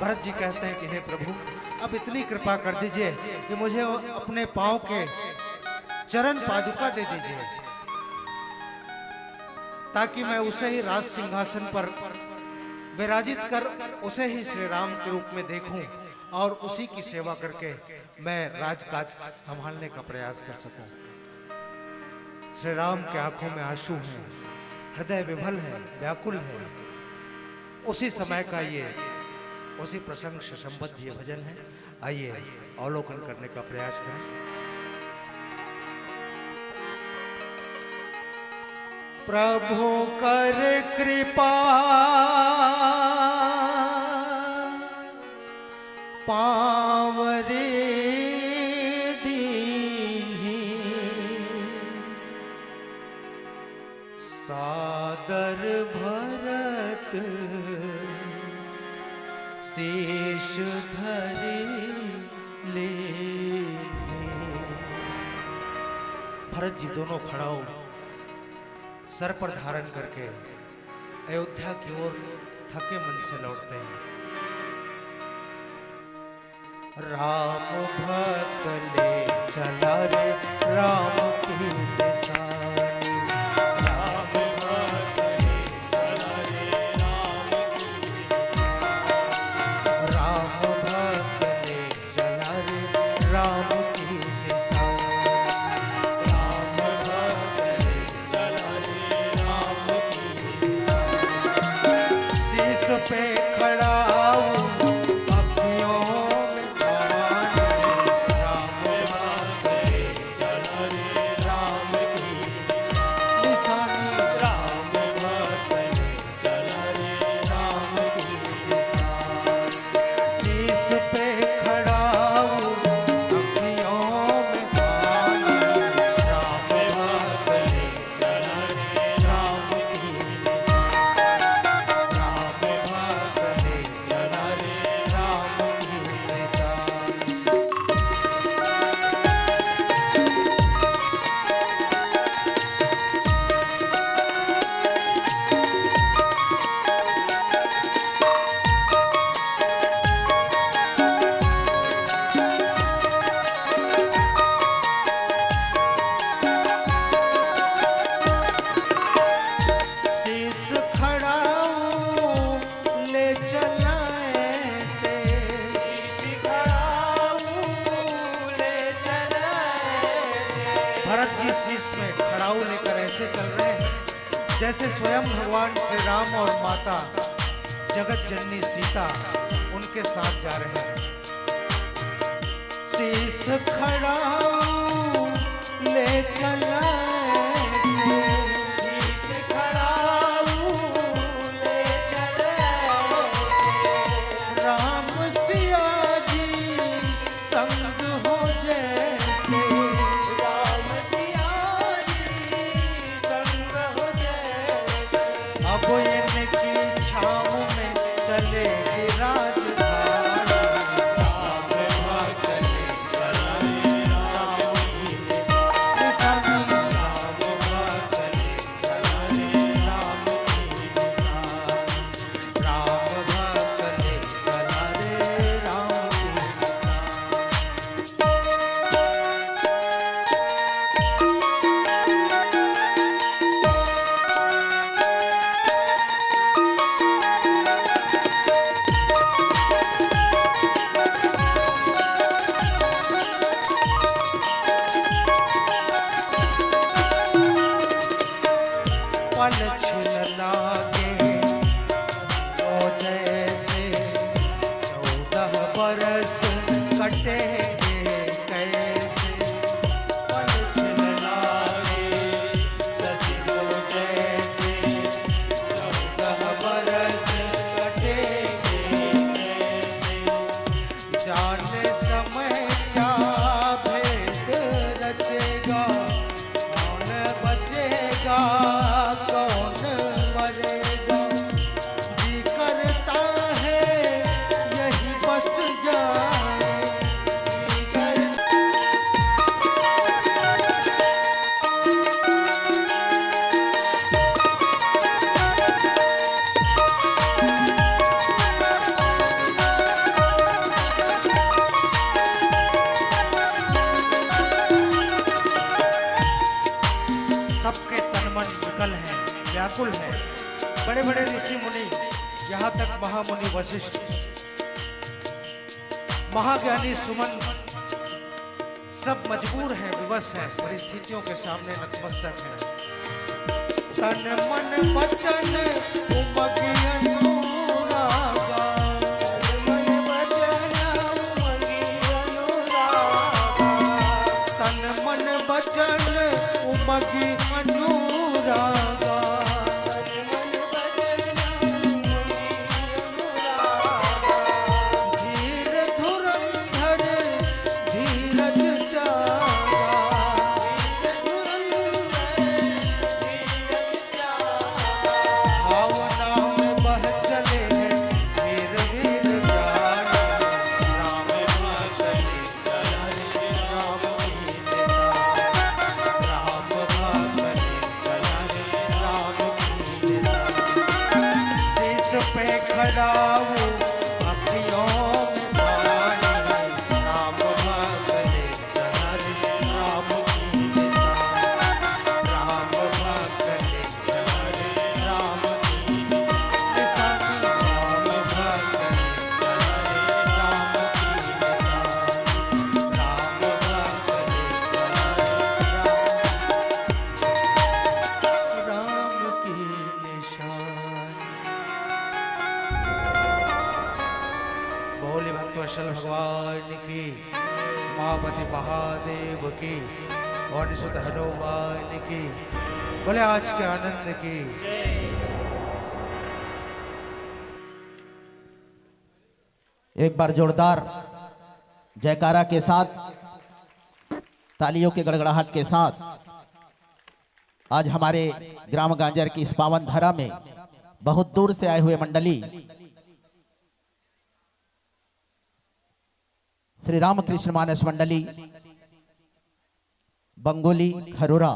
भरत जी कहते हैं कि हे प्रभु, अब इतनी कृपा कर दीजिए कि मुझे अपने पांव के चरण पादुका दे दीजिए, ताकि मैं उसे ही राज सिंहासन पर विराजित कर उसे ही श्री राम के रूप में देखूं और उसी की सेवा करके मैं राजकाज संभालने का प्रयास कर सकूं। श्री राम के आंखों में आंसू हैं, हृदय विभल है, व्याकुल है। उसी समय का ये, उसी प्रसंग से संबद्ध ये भजन है। आइए अवलोकन करने का प्रयास करें। प्रभु कर कृपा पावरे दीन्हि, सादर भरत शेष धरे ले। भरत जी दोनों खड़ाऊ सर पर धारण करके अयोध्या की ओर थके मन से लौटते हैं। राम भक्त ले चला रे राम की निशानी, राम भक्त ले चला रे राम की निशानी, राम भक्त ले चला रे राम की निशानी, राम भक्त ले चला रे राम की निशानी। शीश पे खड़ा जैसे स्वयं भगवान श्री राम और माता जगत जननी सीता उनके साथ जा रहे हैं। शीश खड़ा ले चला, शीश खड़ा ले चला, राम सिया जी संग हो जैसे, राम सिया अब इनकी छाँव में चलेगी राजधानी, राम भक्त ले चला रे राम की निशानी, राम भक्त ले चला रे राम की निशानी, राम भक्त ले चला रे राम की निशानी। महामुनि वशिष्ठ, महाज्ञानी सुमन सब मजबूर हैं, विवश हैं, परिस्थितियों के सामने नतमस्तक हैं। तन मन वचन उमगी अनुरागा, तन मन वचन उमगी अनुरागा, धीर धुरंधर धीरज जागा, भावना में बह चले वीर वीर जान, राम भगले राम की राम भगले राम की शीश पे खड़ा हूँ अखियों में पानी, राम भगले राम की राम भगले राम की राम भगले राम की निशान। बोले भक्तवत्सल भगवान की, मापति महादेव की, और सुध हनुमान की, बोले आज के आनंद की। एक बार जोरदार जयकारा के साथ, तालियों के गड़गड़ाहट के साथ आज हमारे ग्राम गांजर की इस पावन धरा में बहुत दूर से आए हुए मंडली श्री रामकृष्ण मानस मंडली बंगोली खरोरा